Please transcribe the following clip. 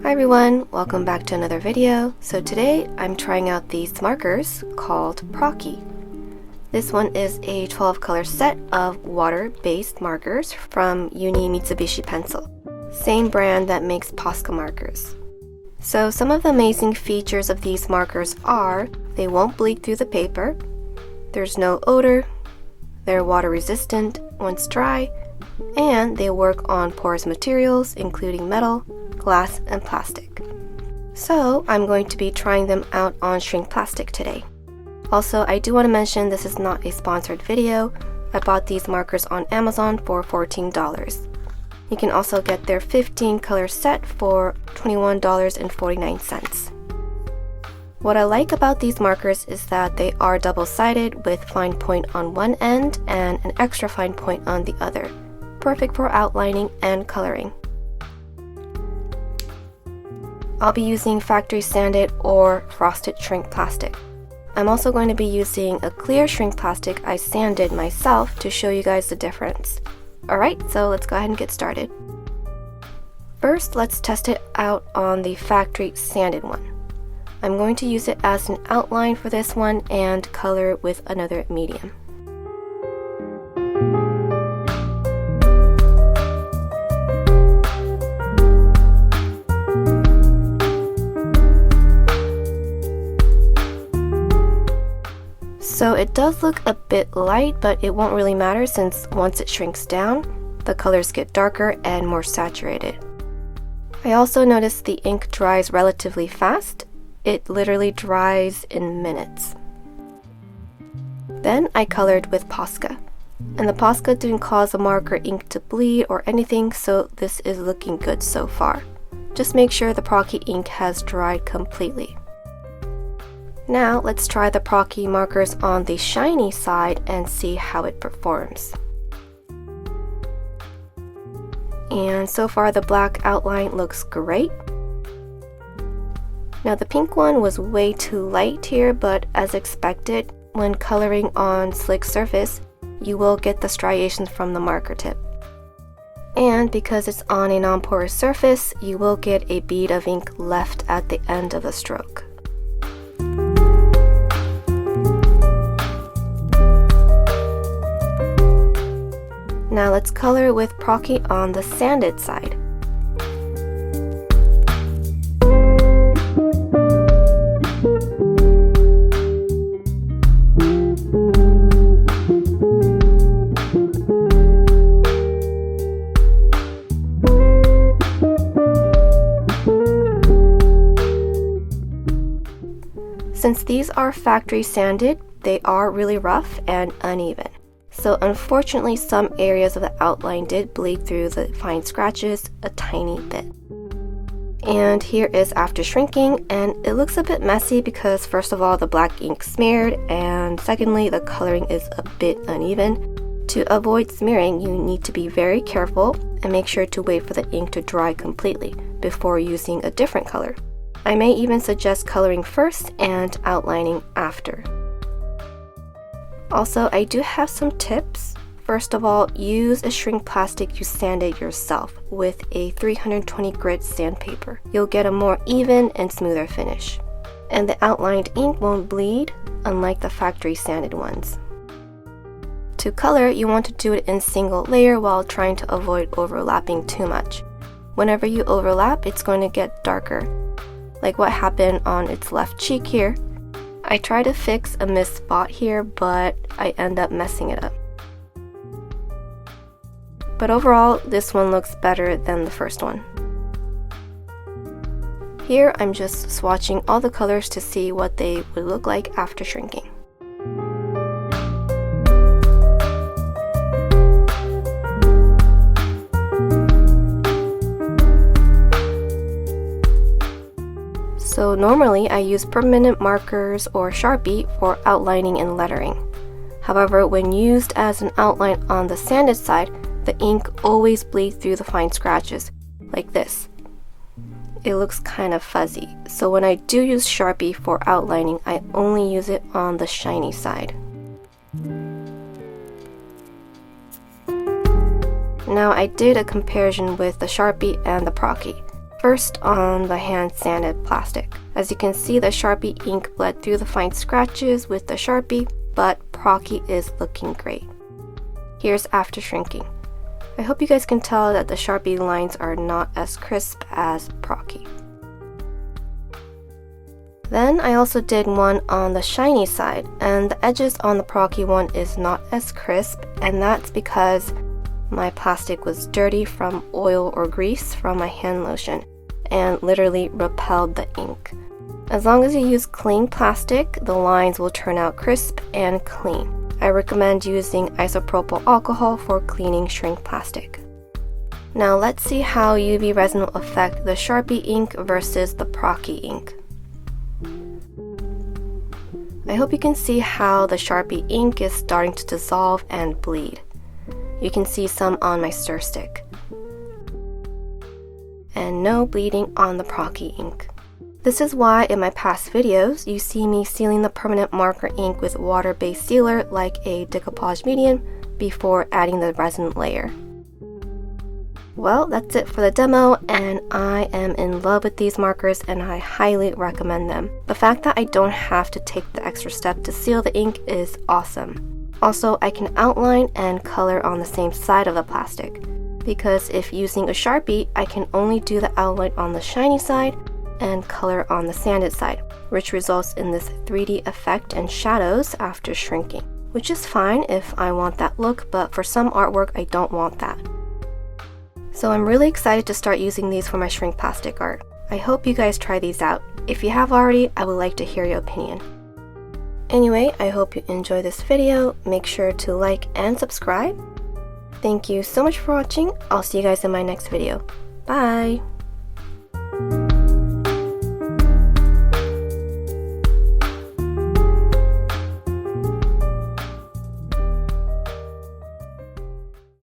Hi everyone, welcome back to another video. So today I'm trying out these markers called Procky. This one is a 12 color set of water-based markers from Mitsubishi Pencil, same brand that makes Posca markers. So some of the amazing features of these markers are they won't bleed through the paper, there's no odor, they're water resistant once dry, and they work on porous materials including metal, glass, and plastic. So I'm going to be trying them out on shrink plastic today. Also, I do want to mention this is not a sponsored video. I bought these markers on Amazon for $14. You can also get their 15 color set for $21.49. What I like about these markers is that they are double-sided with fine point on one end and an extra fine point on the other. Perfect for outlining and coloring. I'll be using factory sanded or frosted shrink plastic. I'm also going to be using a clear shrink plastic I sanded myself to show you guys the difference. Alright, so let's go ahead and get started. First, let's test it out on the factory sanded one. I'm going to use it as an outline for this one and color with another medium. So it does look a bit light, but it won't really matter since once it shrinks down, the colors get darker and more saturated. I also noticed the ink dries relatively fast. It literally dries in minutes. Then I colored with Posca. And the Posca didn't cause the marker ink to bleed or anything, so this is looking good so far. Just make sure the Procky ink has dried completely. Now let's try the Procky markers on the shiny side and see how it performs. And so far the black outline looks great. Now the pink one was way too light here, but as expected, when coloring on slick surface, you will get the striations from the marker tip. And because it's on a non-porous surface, you will get a bead of ink left at the end of the stroke. Now let's color with Procky on the sanded side. Since these are factory sanded, they are really rough and uneven. So unfortunately, some areas of the outline did bleed through the fine scratches a tiny bit. And here is after shrinking, and it looks a bit messy because first of all, the black ink smeared, and secondly, the coloring is a bit uneven. To avoid smearing, you need to be very careful and make sure to wait for the ink to dry completely before using a different color. I may even suggest coloring first and outlining after. Also, I do have some tips. First of all, use a shrink plastic you sanded yourself with a 320 grit sandpaper. You'll get a more even and smoother finish. And the outlined ink won't bleed, unlike the factory sanded ones. To color, you want to do it in single layer while trying to avoid overlapping too much. Whenever you overlap, it's going to get darker, like what happened on its left cheek here. I try to fix a missed spot here, but I end up messing it up. But overall, this one looks better than the first one. Here, I'm just swatching all the colors to see what they would look like after shrinking. So normally I use permanent markers or Sharpie for outlining and lettering. However, when used as an outline on the sanded side, the ink always bleeds through the fine scratches, like this. It looks kind of fuzzy, so when I do use Sharpie for outlining, I only use it on the shiny side. Now I did a comparison with the Sharpie and the Procky. First, on the hand sanded plastic. As you can see, the Sharpie ink bled through the fine scratches with the Sharpie, but Procky is looking great. Here's after shrinking. I hope you guys can tell that the Sharpie lines are not as crisp as Procky. Then I also did one on the shiny side, and the edges on the Procky one is not as crisp, and that's because my plastic was dirty from oil or grease from my hand lotion and literally repelled the ink. As long as you use clean plastic, the lines will turn out crisp and clean. I recommend using isopropyl alcohol for cleaning shrink plastic. Now let's see how UV resin will affect the Sharpie ink versus the Procky ink. I hope you can see how the Sharpie ink is starting to dissolve and bleed. You can see some on my stir stick. And no bleeding on the Procky ink. This is why in my past videos you see me sealing the permanent marker ink with water-based sealer like a decoupage medium before adding the resin layer. Well, that's it for the demo, and I am in love with these markers and I highly recommend them. The fact that I don't have to take the extra step to seal the ink is awesome. Also, I can outline and color on the same side of the plastic, because if using a Sharpie, I can only do the outline on the shiny side and color on the sanded side, which results in this 3D effect and shadows after shrinking, which is fine if I want that look, but for some artwork I don't want that. So I'm really excited to start using these for my shrink plastic art. I hope you guys try these out. If you have already, I would like to hear your opinion. Anyway, I hope you enjoy this video. Make sure to like and subscribe. Thank you so much for watching. I'll see you guys in my next video. Bye!